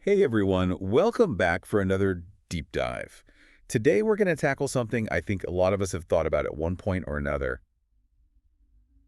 Hey everyone, welcome back for another deep dive. Today we're going to tackle something I think a lot of us have thought about at one point or another.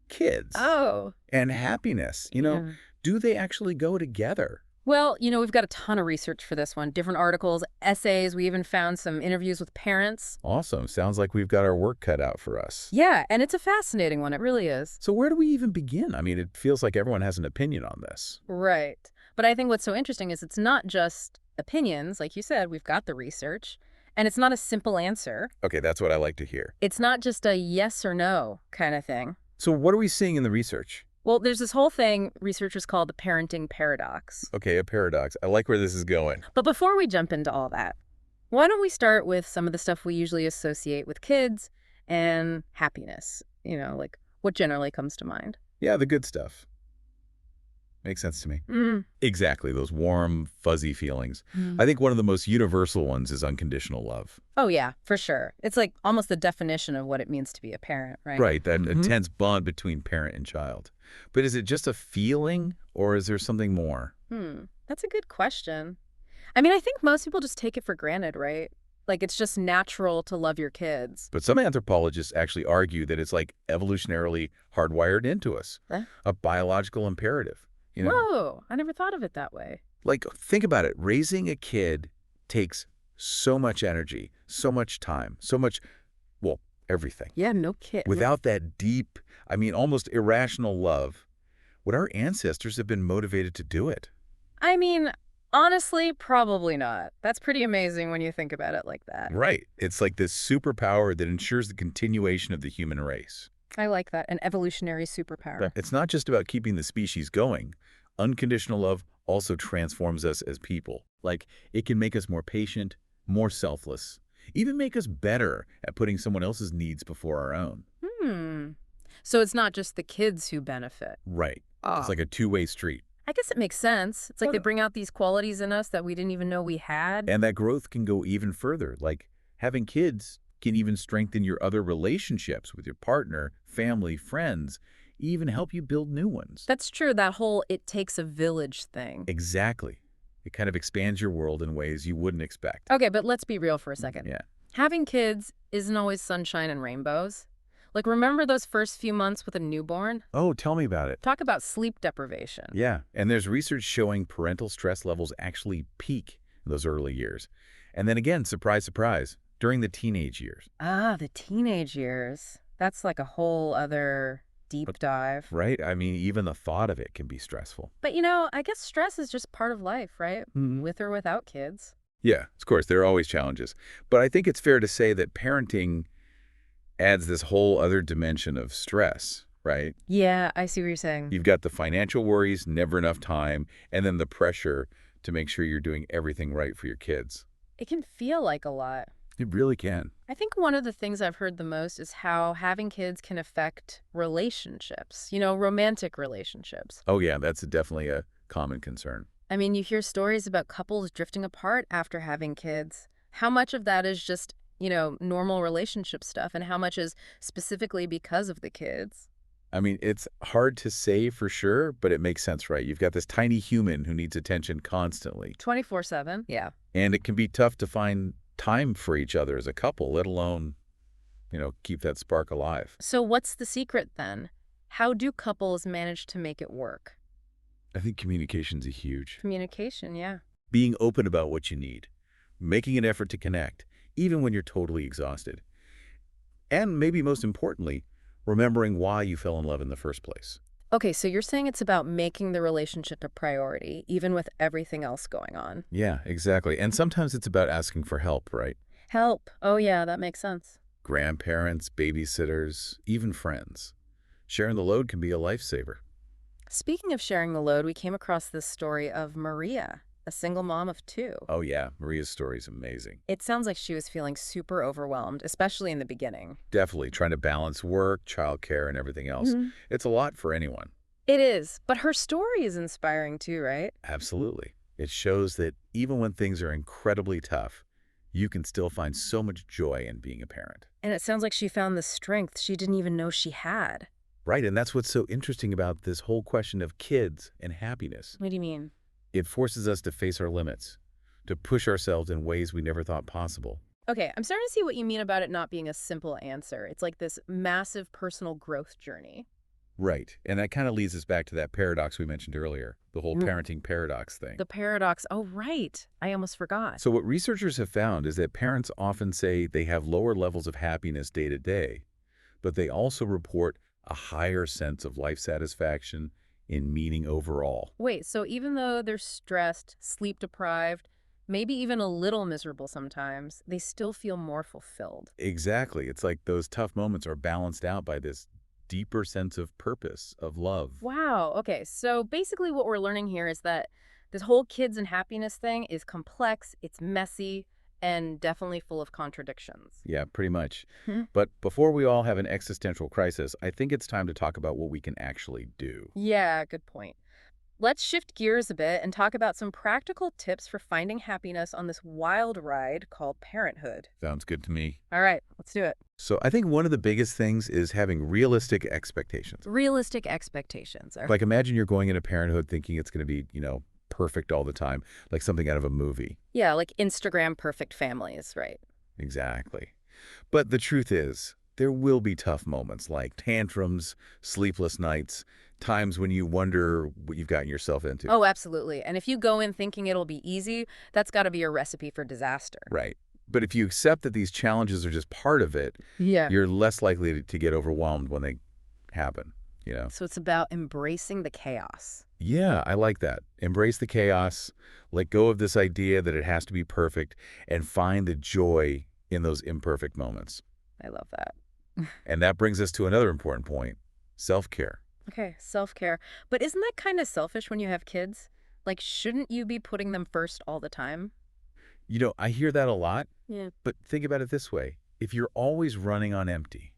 Kids Oh, and happiness. yeah. Do they actually go together? Well, we've got a ton of research for this one. Different articles, essays. We even found some interviews with parents. Awesome. Sounds like we've got our work cut out for us. Yeah, and it's a fascinating one. It really is. So where do we even begin? I mean, it feels like everyone has an opinion on this. Right. But I think what's so interesting is it's not just opinions. Like you said, we've got the research. And it's not a simple answer. Okay, that's what I like to hear. It's not just a yes or no kind of thing. So what are we seeing in the research? Well, there's this whole thing researchers call the parenting paradox. Okay, a paradox. I like where this is going. But before we jump into all that, why don't we start with some of the stuff we usually associate with kids and happiness? Like what generally comes to mind? Yeah, the good stuff. Makes sense to me. Mm. Exactly, those warm, fuzzy feelings. Mm. I think one of the most universal ones is unconditional love. Oh, yeah, for sure. It's like almost the definition of what it means to be a parent, right? Right, that Mhm. intense bond between parent and child. But is it just a feeling, or is there something more? That's a good question. I mean, I think most people just take it for granted, right? Like it's just natural to love your kids. But some anthropologists actually argue that it's like evolutionarily hardwired into us, Eh? a biological imperative. Whoa, I never thought of it that way. Like, think about it. Raising a kid takes so much energy, so much time, so much, well, everything. Yeah, no kid. Without that deep, I mean, almost irrational love, would our ancestors have been motivated to do it? I mean, honestly, probably not. That's pretty amazing when you think about it like that. Right. It's like this superpower that ensures the continuation of the human race. I like that. An evolutionary superpower. It's not just about keeping the species going. Unconditional love also transforms us as people. Like, it can make us more patient, more selfless, even make us better at putting someone else's needs before our own. Hmm. So it's not just the kids who benefit. Right. It's Ah. like a two-way street. I guess it makes sense. It's like they Totally. bring out these qualities in us that we didn't even know we had. And that growth can go even further. Like, having kids can even strengthen your other relationships with your partner, family, friends, even help you build new ones. That's true, that whole it takes a village thing. Exactly. It kind of expands your world in ways you wouldn't expect. Okay, but let's be real for a second. Yeah. Having kids isn't always sunshine and rainbows. Like, remember those first few months with a newborn? Oh, tell me about it. Talk about sleep deprivation. Yeah, and there's research showing parental stress levels actually peak in those early years. And then again, surprise, surprise, during the teenage years, Ah, the teenage years. That's like a whole other deep dive. right? I mean, even the thought of it can be stressful. But I guess stress is just part of life, right? With or without kids. Yeah, of course, there are always challenges. But I think it's fair to say that parenting adds this whole other dimension of stress, right? Yeah, I see what you're saying. You've got the financial worries, never enough time, and then the pressure to make sure you're doing everything right for your kids. It can feel like a lot. It really can. I think one of the things I've heard the most is how having kids can affect relationships, romantic relationships. Oh yeah, that's definitely a common concern. I mean, you hear stories about couples drifting apart after having kids. How much of that is just, normal relationship stuff and how much is specifically because of the kids? I mean, it's hard to say for sure, but it makes sense, right? You've got this tiny human who needs attention constantly. 24/7? Yeah. And it can be tough to find time for each other as a couple, let alone, keep that spark alive. So what's the secret then? How do couples manage to make it work? I think communication's a huge. Communication, yeah. Being open about what you need, making an effort to connect, even when you're totally exhausted. And maybe most importantly, remembering why you fell in love in the first place. Okay, so you're saying it's about making the relationship a priority, even with everything else going on. Yeah, exactly. And sometimes it's about asking for help, right? Help. Oh, yeah, that makes sense. Grandparents, babysitters, even friends. Sharing the load can be a lifesaver. Speaking of sharing the load, we came across this story of Maria, a single mom of two. Oh yeah, Maria's story is amazing. It sounds like she was feeling super overwhelmed, especially in the beginning. Definitely trying to balance work, childcare, and everything else. It's a lot for anyone. It is, but her story is inspiring too, right? Absolutely. It shows that even when things are incredibly tough, you can still find so much joy in being a parent. And it sounds like she found the strength she didn't even know she had. Right, and that's what's so interesting about this whole question of kids and happiness. What do you mean? It forces us to face our limits, to push ourselves in ways we never thought possible. Okay, I'm starting to see what you mean about it not being a simple answer. It's like this massive personal growth journey. Right. And that kind of leads us back to that paradox we mentioned earlier, the whole Mm. parenting paradox thing. The paradox. Oh, right. I almost forgot. So what researchers have found is that parents often say they have lower levels of happiness day to day, but they also report a higher sense of life satisfaction in meaning overall. Wait, so even though they're stressed, sleep deprived, maybe even a little miserable sometimes, they still feel more fulfilled. Exactly. It's like those tough moments are balanced out by this deeper sense of purpose, of love. Wow. Okay. So basically, what we're learning here is that this whole kids and happiness thing is complex, it's messy, and definitely full of contradictions. Yeah, pretty much. Hmm. But before we all have an existential crisis, I think it's time to talk about what we can actually do. Yeah, good point. Let's shift gears a bit and talk about some practical tips for finding happiness on this wild ride called parenthood. Sounds good to me. All right, let's do it. So I think one of the biggest things is having realistic expectations. Realistic expectations are. Like imagine you're going into parenthood thinking it's going to be, perfect all the time, like something out of a movie. Yeah, like Instagram perfect families, right? Exactly. But the truth is, there will be tough moments like tantrums, sleepless nights, times when you wonder what you've gotten yourself into. Oh, absolutely. And if you go in thinking it'll be easy, that's got to be a recipe for disaster. Right. But if you accept that these challenges are just part of it, Yeah. you're less likely to get overwhelmed when they happen. So it's about embracing the chaos. Yeah, I like that. Embrace the chaos, let go of this idea that it has to be perfect, and find the joy in those imperfect moments. I love that. And that brings us to another important point, self-care. Okay, self-care. But isn't that kind of selfish when you have kids? Like, shouldn't you be putting them first all the time? I hear that a lot, Yeah. but think about it this way. If you're always running on empty,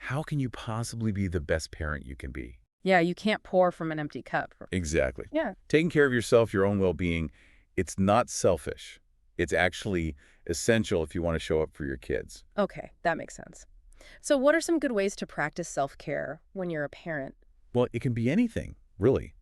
how can you possibly be the best parent you can be? Yeah, you can't pour from an empty cup. Exactly. Yeah. Taking care of yourself, your own well-being, it's not selfish. It's actually essential if you want to show up for your kids. Okay, that makes sense. So what are some good ways to practice self-care when you're a parent? Well, it can be anything, really.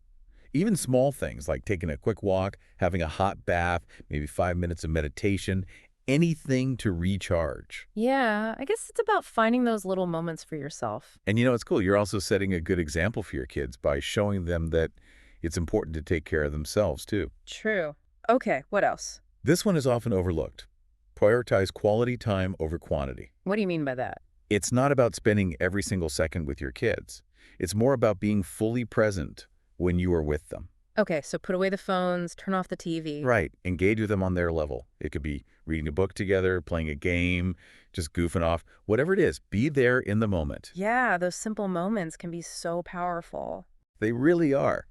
Even small things like taking a quick walk, having a hot bath, maybe 5 minutes of meditation, anything to recharge. Yeah, I guess it's about finding those little moments for yourself. And it's cool. You're also setting a good example for your kids by showing them that it's important to take care of themselves, too. True. Okay, what else? This one is often overlooked. Prioritize quality time over quantity. What do you mean by that? It's not about spending every single second with your kids. It's more about being fully present when you are with them. Okay, so put away the phones, turn off the TV. Right. Engage with them on their level. It could be reading a book together, playing a game, just goofing off. Whatever it is, be there in the moment. Yeah, those simple moments can be so powerful. They really are.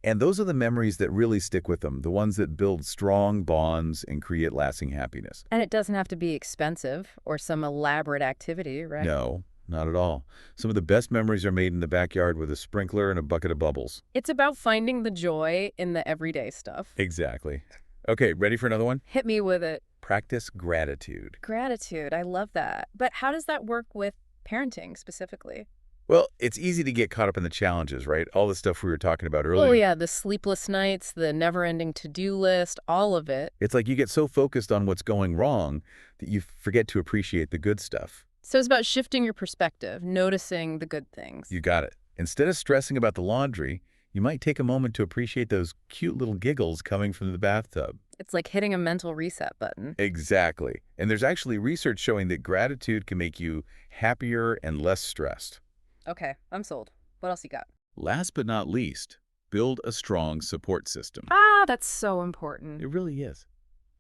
And those are the memories that really stick with them, the ones that build strong bonds and create lasting happiness. And it doesn't have to be expensive or some elaborate activity, right? No, not at all. Some of the best memories are made in the backyard with a sprinkler and a bucket of bubbles. It's about finding the joy in the everyday stuff. Exactly. Okay, ready for another one? Hit me with it. Practice gratitude. Gratitude. I love that. But how does that work with parenting specifically? Well, it's easy to get caught up in the challenges, right? All the stuff we were talking about earlier. Oh, yeah, the sleepless nights, the never-ending to-do list, all of it. It's like you get so focused on what's going wrong that you forget to appreciate the good stuff. So it's about shifting your perspective, noticing the good things. You got it. Instead of stressing about the laundry, you might take a moment to appreciate those cute little giggles coming from the bathtub. It's like hitting a mental reset button. Exactly. And there's actually research showing that gratitude can make you happier and less stressed. Okay, I'm sold. What else you got? Last but not least, build a strong support system. Ah, that's so important. It really is.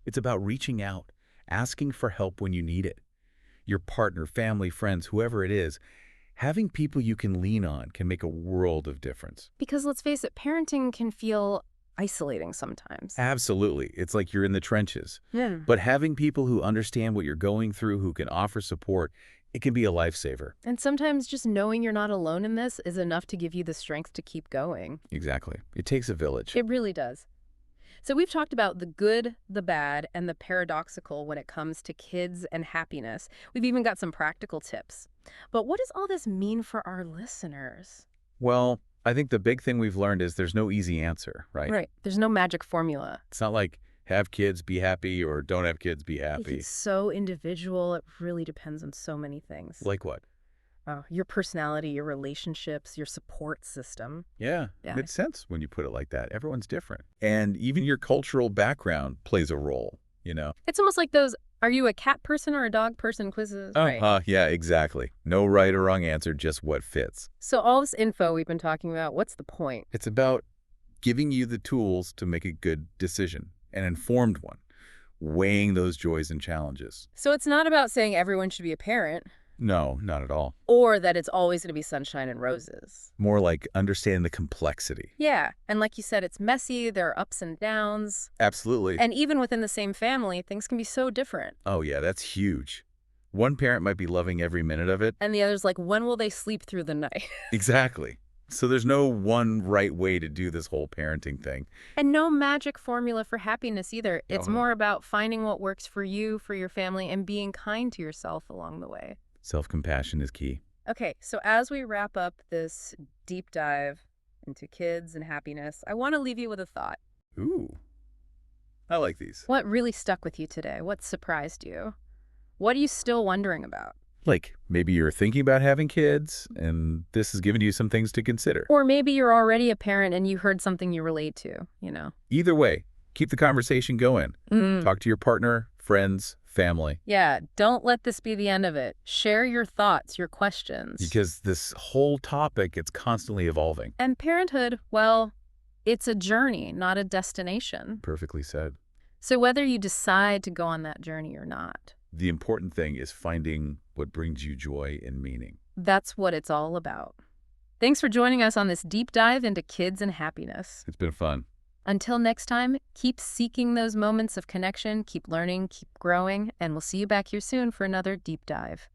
It's about reaching out, asking for help when you need it. Your partner, family, friends, whoever it is, having people you can lean on can make a world of difference. Because let's face it, parenting can feel isolating sometimes. Absolutely. It's like you're in the trenches. Yeah. But having people who understand what you're going through, who can offer support, it can be a lifesaver. And sometimes just knowing you're not alone in this is enough to give you the strength to keep going. Exactly. It takes a village. It really does. So we've talked about the good, the bad, and the paradoxical when it comes to kids and happiness. We've even got some practical tips. But what does all this mean for our listeners? Well, I think the big thing we've learned is there's no easy answer, right? Right. There's no magic formula. It's not like have kids, be happy, or don't have kids, be Like, happy. it's so individual. It really depends on so many things. Like what? Your personality, your relationships, your support system. Yeah, Yeah. makes sense when you put it like that. Everyone's different. And even your cultural background plays a role, you know? It's almost like those, are you a cat person or a dog person quizzes? Right. Yeah, exactly. No right or wrong answer, just what fits. So all this info we've been talking about, what's the point? It's about giving you the tools to make a good decision, an informed one, weighing those joys and challenges. So it's not about saying everyone should be a parent No, not at all. or that it's always going to be sunshine and roses. More like understanding the complexity. Yeah. And like you said, it's messy. There are ups and downs. Absolutely. And even within the same family, things can be so different. Oh, yeah, that's huge. One parent might be loving every minute of it. And the other's like, when will they sleep through the night? Exactly. So there's no one right way to do this whole parenting thing. And no magic formula for happiness either. It's Oh. more about finding what works for you, for your family, and being kind to yourself along the way. Self-compassion is key. Okay, so as we wrap up this deep dive into kids and happiness, I want to leave you with a thought. Ooh, I like these. What really stuck with you today? What surprised you? What are you still wondering about? Like, maybe you're thinking about having kids, and this has given you some things to consider. Or maybe you're already a parent and you heard something you relate to, you know? Either way, keep the conversation going. Mm. Talk to your partner, friends, family. Yeah, don't let this be the end of it. Share your thoughts, your questions. Because this whole topic, it's constantly evolving. And parenthood, well, it's a journey, not a destination. Perfectly said. So whether you decide to go on that journey or not, The important thing is finding what brings you joy and meaning. that's what it's all about. Thanks for joining us on this deep dive into kids and happiness. It's been fun. Until next time, keep seeking those moments of connection, keep learning, keep growing, and we'll see you back here soon for another deep dive.